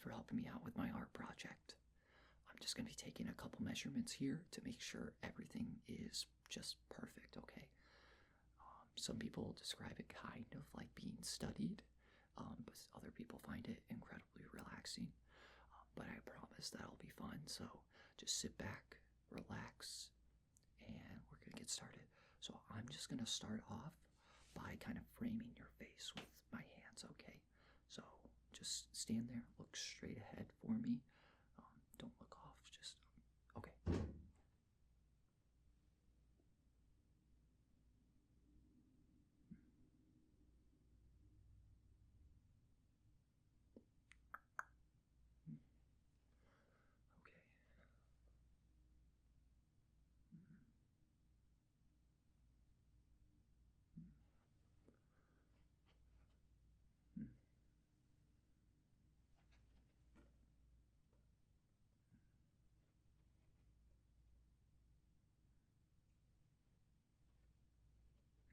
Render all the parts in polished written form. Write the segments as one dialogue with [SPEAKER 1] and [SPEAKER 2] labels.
[SPEAKER 1] thanks for helping me out with my art project. I'm just going to be taking a couple measurements here to make sure everything is just perfect, okay? Some people describe it kind of like being studied, but other people find it incredibly relaxing. But I promise that'll be fun, so just sit back, relax, and we're going to get started. So I'm just going to start off by kind of framing your face with my hands, okay? So just stand there, look straight ahead for me. Don't look off, just, okay. Okay.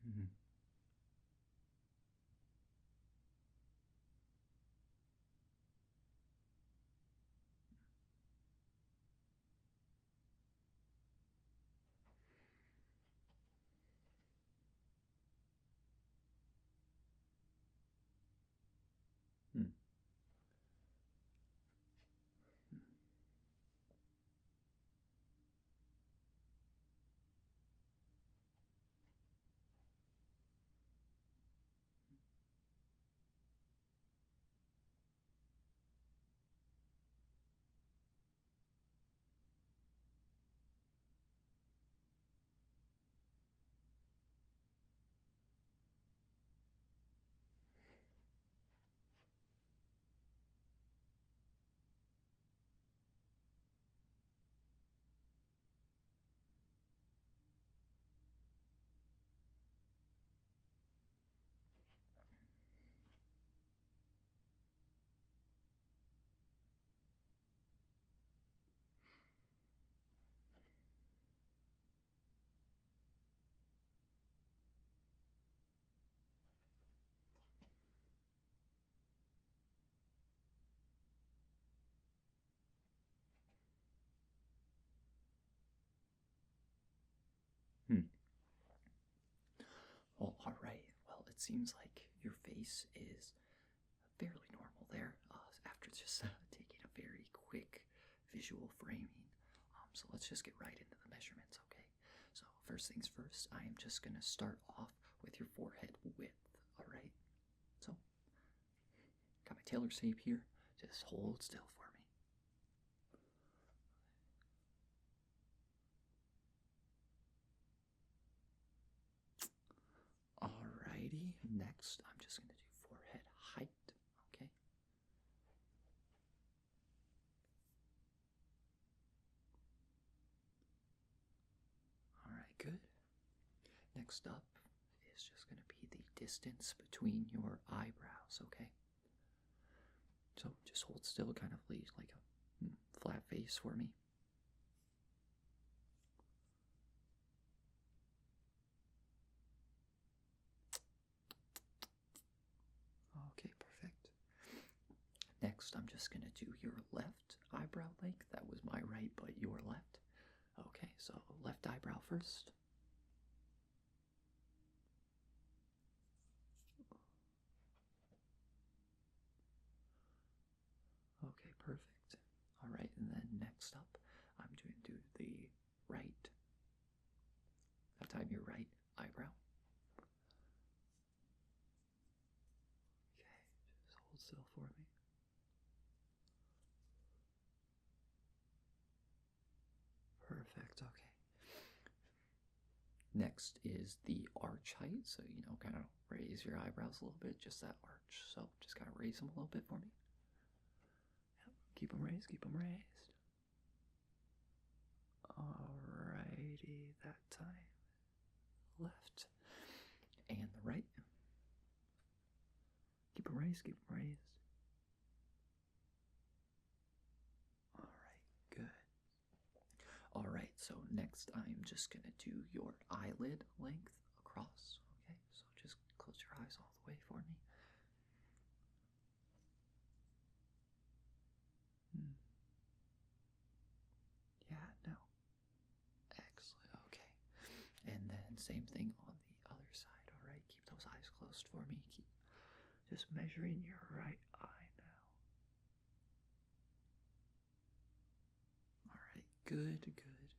[SPEAKER 1] Mm-hmm. Hmm. Hmm. Oh, all right. Well, it seems like your face is fairly normal there after just taking a very quick visual framing. So let's just get right into the measurements, okay? So first things first, I am just going to start off with your forehead width, all right? So, got my tailor's tape here. Just hold still for me. Alrighty, next I'm just going to do forehead height, okay? Alright, good. Next up is just going to be the distance between your eyebrows, okay? So just hold still, kind of leave like a flat face for me. Okay, perfect. Next, I'm just going to do your left eyebrow length. That was my right, but your left. Okay, so left eyebrow first. Okay, perfect. All right, and then next up, I'm going to do the right. That time your right eyebrow. Okay, just hold still for me. Perfect, okay. Next is the arch height, so kind of raise your eyebrows a little bit, just that arch. So just kind of raise them a little bit for me. Yep, keep them raised, keep them raised. Alrighty, that time. Left. And the right. Keep them raised, keep them raised. Alright, good. Alright, so next I'm just gonna do your eyelid length across. Okay, so just close your eyes all the way for me. same thing on the other side. All right, keep those eyes closed for me. Keep just measuring your right eye now. All right, good, good.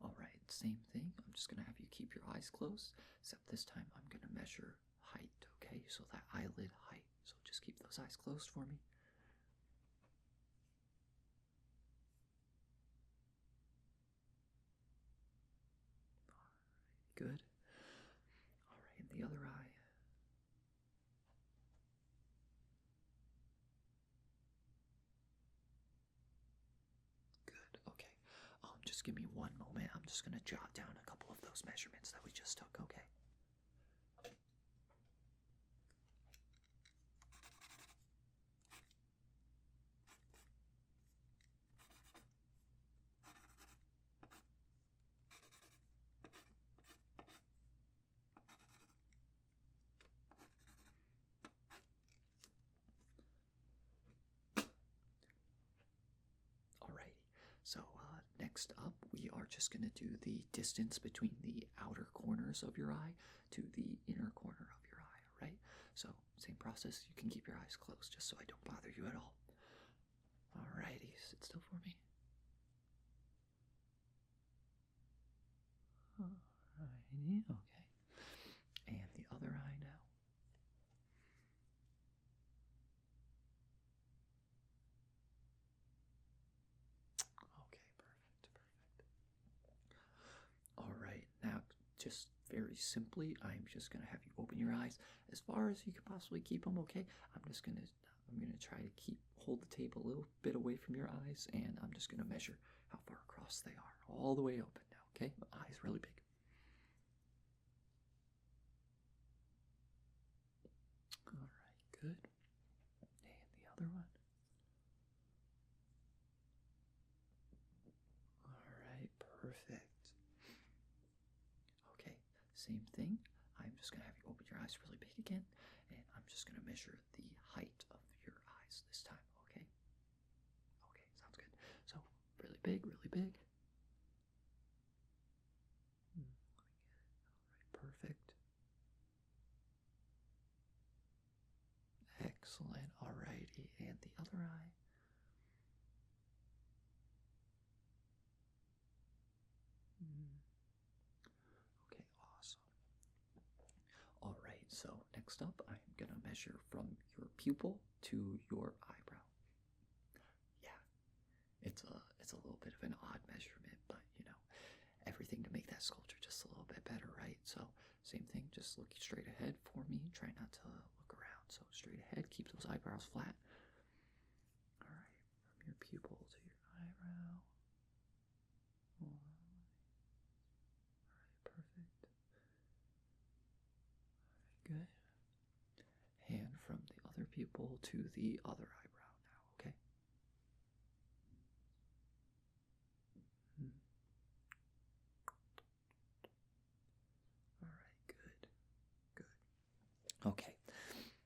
[SPEAKER 1] All right, same thing. I'm just gonna have you keep your eyes closed, except this time I'm gonna measure height. Okay, so that eyelid height. So just keep those eyes closed for me. Good. All right, and the other eye. Good. Okay. Just give me one moment. I'm just gonna jot down a couple of those measurements that we just took. Okay. Alrighty. So next up, we are just gonna do the distance between the outer corners of your eye to the inner corner of your eye. All right. So same process. You can keep your eyes closed just so I don't bother you at all. Alrighty. Sit still for me. Alrighty. Okay. And the other eye now. Okay, perfect, perfect. All right, now just very simply, I'm just gonna have you open your eyes as far as you can possibly keep them. Okay, I'm gonna try to hold the tape a little bit away from your eyes, and I'm just gonna measure how far across they are, all the way open now. Okay, eyes really big. All right, good. And the other one. All right, perfect. Okay, same thing. I'm just going to have you open your eyes really big again, and I'm just going to measure the height of your eyes this time, okay? Okay, sounds good. So, really big, really big. All right, perfect. Excellent, alrighty. And the other eye. Okay, awesome. All right, so next up, I'm gonna measure from your pupil to your eyebrow. Yeah, it's a little bit of an odd measurement, but everything to make that sculpture just a little bit better, right? So same thing, just look straight ahead for me. Try not to look around. So straight ahead, keep those eyebrows flat. All right, from your pupil to your eyebrow. All right, perfect. Good. And from the other pupil to the other eyebrow now, okay? All right, good, good. Okay,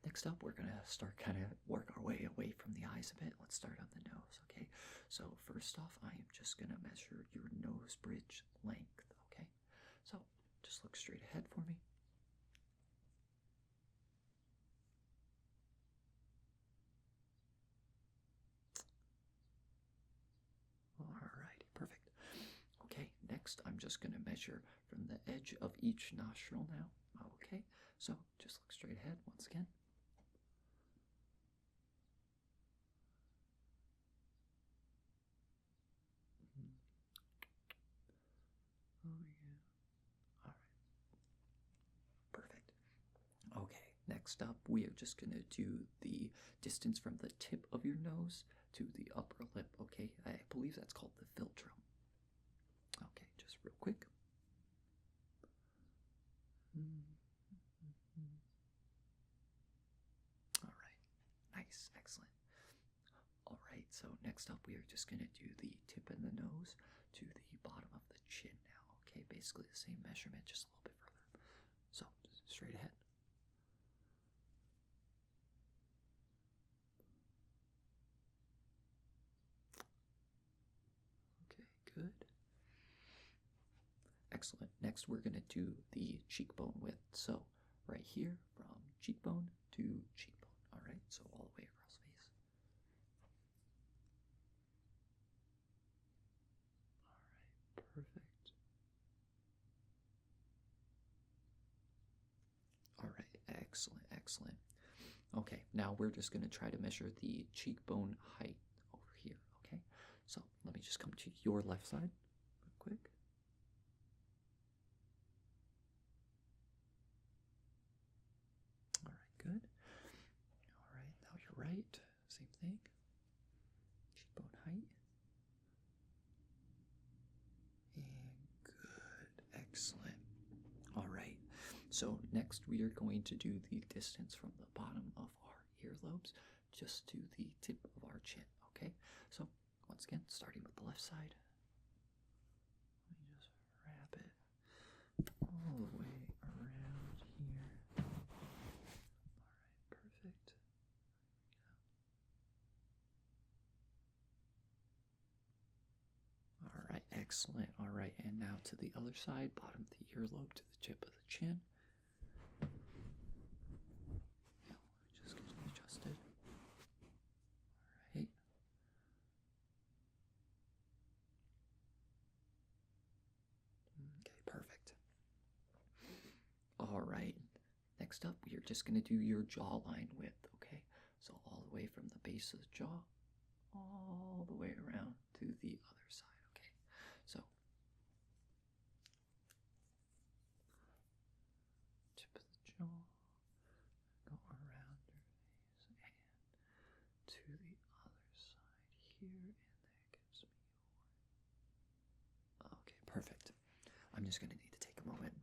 [SPEAKER 1] next up, we're gonna start kind of work our way away from the eyes a bit. Let's start on the nose, okay? So first off, I am just gonna measure your nose bridge length, okay? So just look straight ahead for me. Alrighty, perfect. Okay, next I'm just gonna measure from the edge of each nostril now. Okay, so just look straight ahead once again. Oh yeah. Alright. Perfect. Okay, next up we are just gonna do the distance from the tip of your nose to the upper lip, okay? I believe that's called the philtrum. Okay, just real quick. All right, nice, excellent. All right, so next up we are just gonna do the tip of the nose to the bottom of the chin now. Okay, basically the same measurement, just a little bit further. So straight ahead. Okay, good. excellent. Next, we're going to do the cheekbone width. So, right here from cheekbone to cheekbone. All right, so all the way across the face. All right, perfect. All right, excellent, excellent. Okay, now we're just going to try to measure the cheekbone height over here, okay? So let me just come to your left side real quick. All right, good. All right, now you're right. Same thing. Cheekbone height. And good, excellent. All right, so next we are going to do the distance from the bottom of our earlobes just to the tip of our chin, okay? So once again, starting with the left side, let me just wrap it all the way around here. All right, perfect. All right, excellent. All right, and now to the other side, bottom of the earlobe to the tip of the chin. Yeah, just getting adjusted. All right. Okay, perfect. All right. Next up, we are just going to do your jawline width, okay? So all the way from the base of the jaw, all the way around to the other side, okay? So tip of the jaw, go around your face and to the other side here, and that gives me your... Okay, perfect. I'm just going to need to take a moment,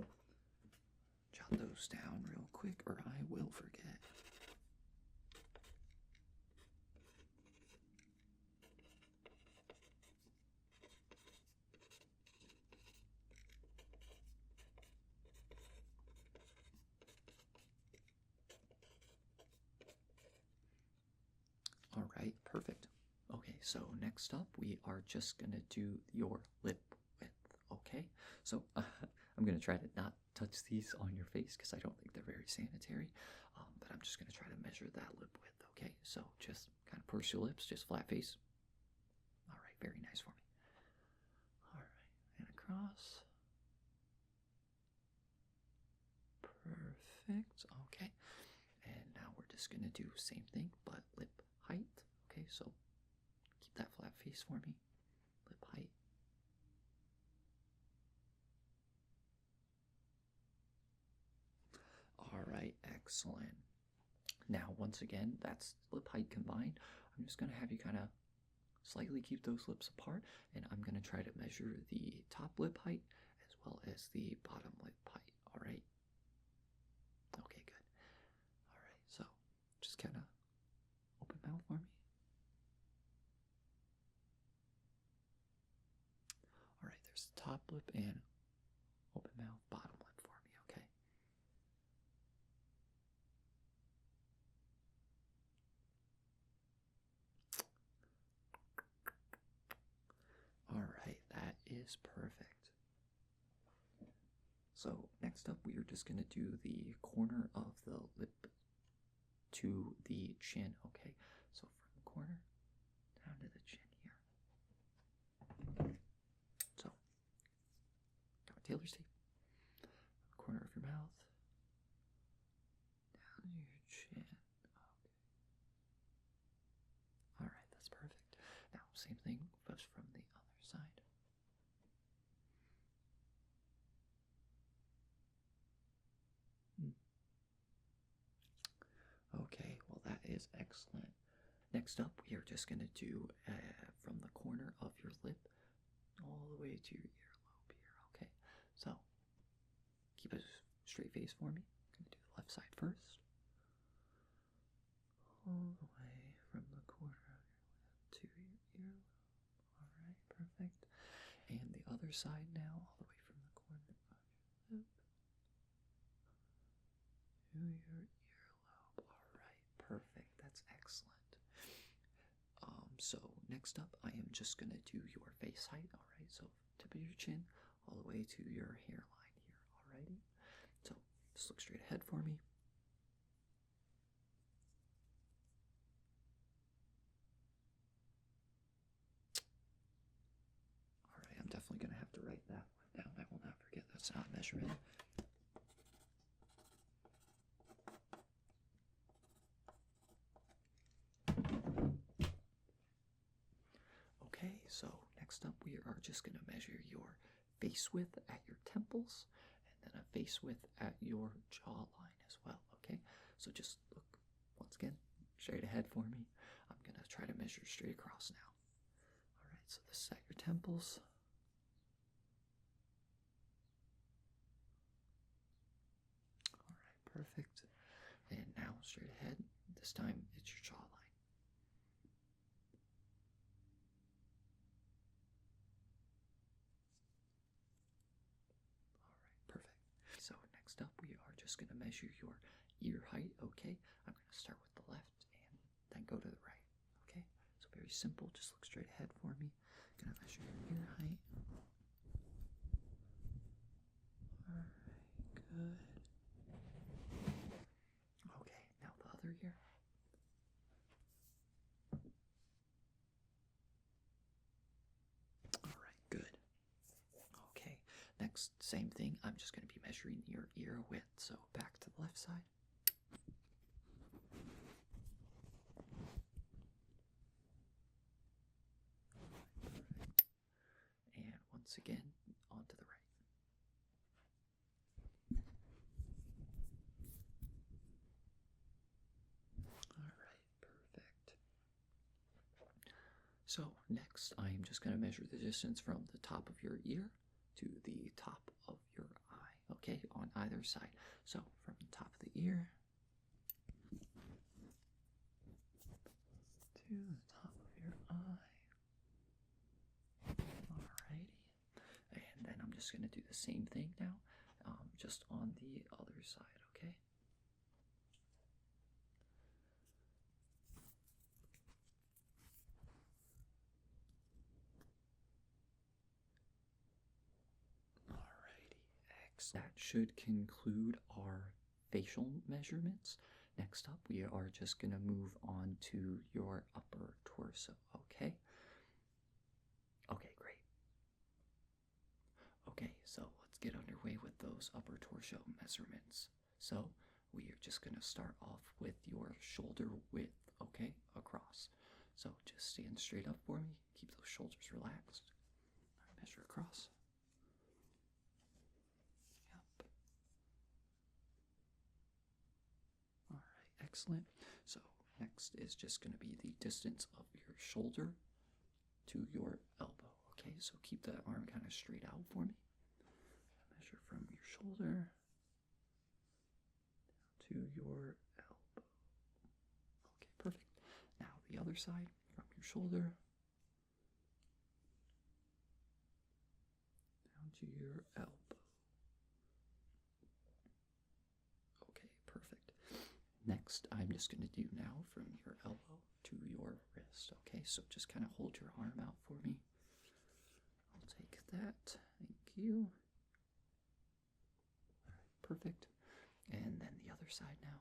[SPEAKER 1] jot those down real quick, or I will forget. All right, perfect. Okay, so next up we are just gonna do your lip width, okay? So I'm gonna try to not touch these on your face because I don't think they're very sanitary, but I'm just gonna try to measure that lip width, okay? So just kind of purse your lips, just flat face. All right, very nice for me. All right, and across. Perfect, okay. And now we're just gonna do the same thing, but lip height, okay? So keep that flat face for me. Lip height. All right, excellent. Now, once again, that's lip height combined. I'm just going to have you kind of slightly keep those lips apart, and I'm going to try to measure the top lip height as well as the bottom lip height. All right? Okay, good. All right, so just kind of open mouth for me. All right, there's the top lip and open mouth, bottom lip for me, okay? All right, that is perfect. So next up, we are just going to do the corner of the lip to the chin, okay? So from the corner down to the chin here. So, got my tailor's tape. Corner of your mouth, down to your chin. Okay. All right, that's perfect. Now, same thing, but from the other side. Okay, well that is excellent. Next up, we are just going to do from the corner of your lip all the way to your earlobe here, okay? So, keep a straight face for me. I'm going to do the left side first. All the way from the corner of your lip to your earlobe. All right, perfect. And the other side now, all the way from the corner of your lip to your earlobe. All right, perfect. That's excellent. So next up, I am just gonna do your face height. All right, so tip of your chin all the way to your hairline here. Alrighty. So just look straight ahead for me. Alright, I'm definitely going to have to write that one down. I will not forget. That's not measuring. Okay, so next up we are just going to measure your face width at your temples and then a face width at your jawline as well, okay? So just look, once again, straight ahead for me. I'm going to try to measure straight across now. Alright, so this is at your temples. Alright, perfect. And now straight ahead, this time it's your jawline. Perfect. So next up we are just going to measure your ear height, okay? I'm going to start with the left and then go to the right, okay? So very simple, just look straight ahead for me. Going to measure your ear height. Alright, good. Okay, now the other ear. Alright, good. Okay, next, same thing. I'm just going to be measuring your ear width. So back to the left side. Perfect. And once again, onto the right. Alright, perfect. So next, I am just going to measure the distance from the top of your ear to the top of your eye, okay, on either side. So from the top of the ear to the top of your eye. Alrighty. And then I'm just going to do the same thing now, just on the other side, okay? Alrighty, excellent. That should conclude our facial measurements. Next up, we are just going to move on to your upper torso, okay? Okay, great. Okay, so let's get underway with those upper torso measurements. So we are just going to start off with your shoulder width, okay, across. So just stand straight up for me, keep those shoulders relaxed. Measure across. Yep. Alright, excellent. So next is just going to be the distance of your shoulder to your elbow. Okay, so keep that arm kind of straight out for me. Measure from your shoulder to your elbow. Okay, perfect. Now the other side, from your shoulder down to your elbow. Okay, perfect. Next, I'm just going to do now from your elbow to your wrist. Okay, so just kind of hold your arm out for me. I'll take that. Thank you. All right, perfect. And then the other side now.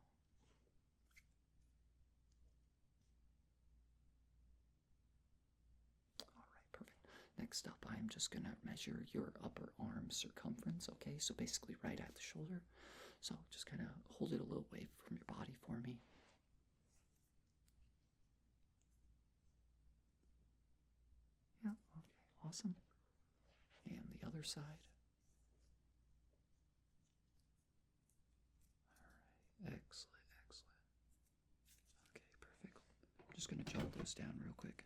[SPEAKER 1] All right, perfect. Next up, I'm just going to measure your upper arm circumference. Okay, so basically right at the shoulder. So just kind of hold it a little away from your body for me. Yeah, okay, awesome. And the other side. All right, excellent, excellent. Okay, perfect. I'm just going to jot those down real quick.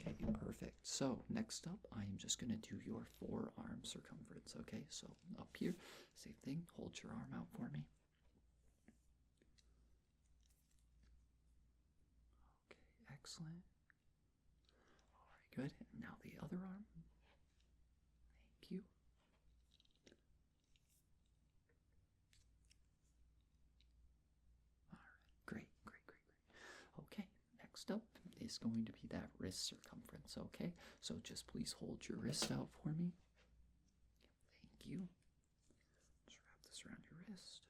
[SPEAKER 1] Okay, perfect. So next up, I am just going to do your forearm circumference. Okay, so up here, same thing. Hold your arm out for me. Okay, excellent. All right, good. And now the other arm. Thank you. All right, great, great, great, great. Okay, is going to be that wrist circumference, okay? So just please hold your wrist out for me. Thank you. Just wrap this around your wrist.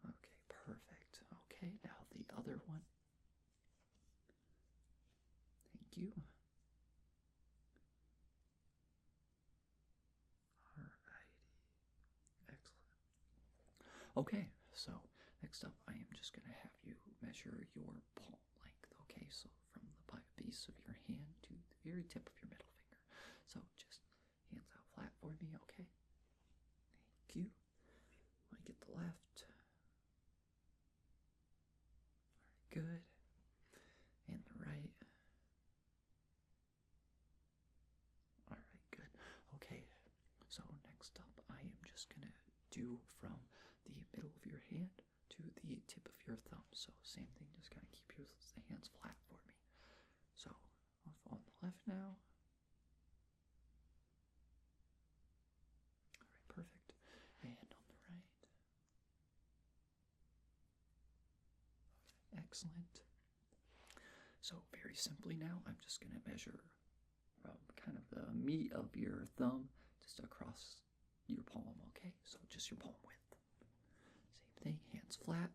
[SPEAKER 1] Okay, perfect. Okay, now the other one. Thank you. Alrighty. Excellent. Okay, so next up I am just going to have you measure your palm length, okay? So from the base of your hand to the very tip of your middle finger. So just hands out flat for me, okay? Thank you. Let me get the left. Good. And the right. Alright, good. Okay, so next up I am just going to do from the middle of your hand to the tip of your thumb. So same thing, just kind of keep your hands flat for me. So off on the left now. Alright, perfect. And on the right. Excellent. So very simply now, I'm just going to measure from kind of the meat of your thumb just across your palm, okay? So just your palm width. Same thing, hands flat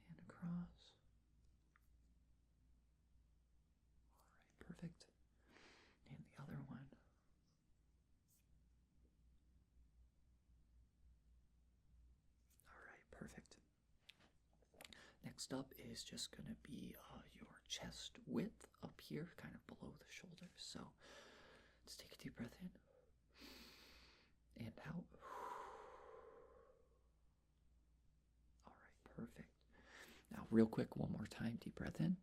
[SPEAKER 1] and across. Alright, perfect. And the other one. Alright, perfect. Next up is just going to be your chest width up here, kind of below the shoulders. So let's take a deep breath in and out. Alright, perfect. Now real quick, one more time, deep breath in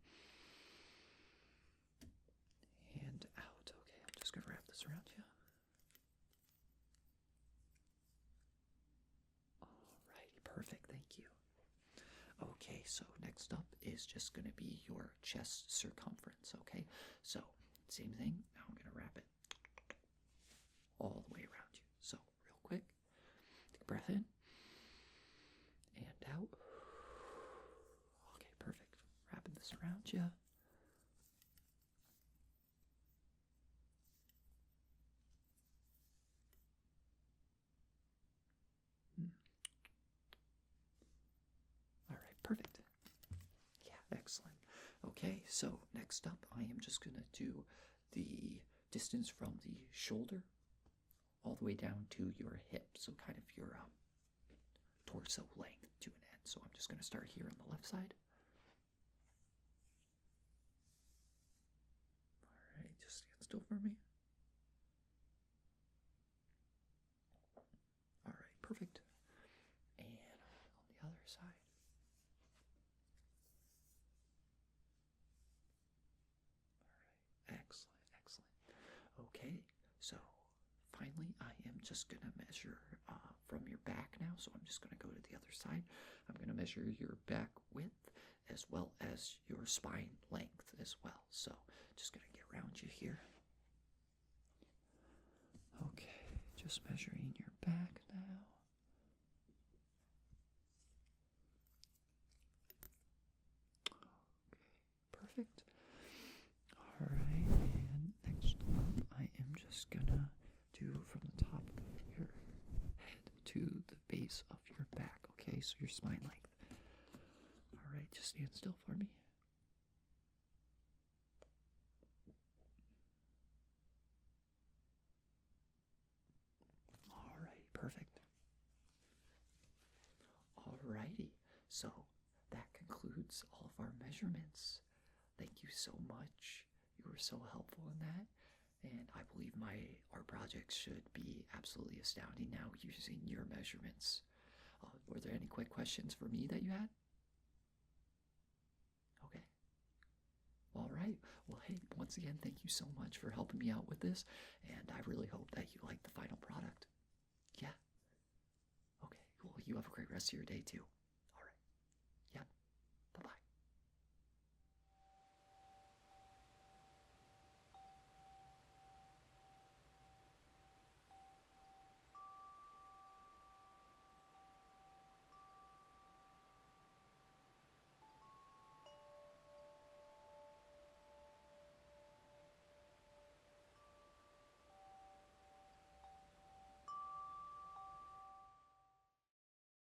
[SPEAKER 1] and out. Okay, I'm just going to wrap this around you. Alrighty, perfect, thank you. Okay, so next up is just going to be your chest circumference, okay? So, same thing, now I'm going to wrap it all the way around you. So, real quick, take a breath in and out. Okay, perfect. Wrapping this around you. Alright, perfect. Yeah, excellent. Okay, so next up I am just going to do the distance from the shoulder all the way down to your hip, so kind of your torso length to an end. So I'm just going to start here on the left side. Alright, just stand still for me. Alright, perfect. And on the other side. Alright, excellent, excellent. Okay, so finally I am just going to measure from your back now. So I'm just going to go to the other side. I'm going to measure your back width as well as your spine length as well. So just going to get around you here. Okay, just measuring your back now. Okay, perfect. Alright, and next up I am just gonna do from the top of your head to the base of your back, okay? So your spine length. Alright, just stand still for me. Alright, perfect. Alrighty, so that concludes all of our measurements. Thank you so much. You were so helpful in that. And I believe my art project should be absolutely astounding now using your measurements. Were there any quick questions for me that you had? Okay. All right. Well, hey, once again, thank you so much for helping me out with this. And I really hope that you like the final product. Yeah. Okay. Well, you have a great rest of your day, too.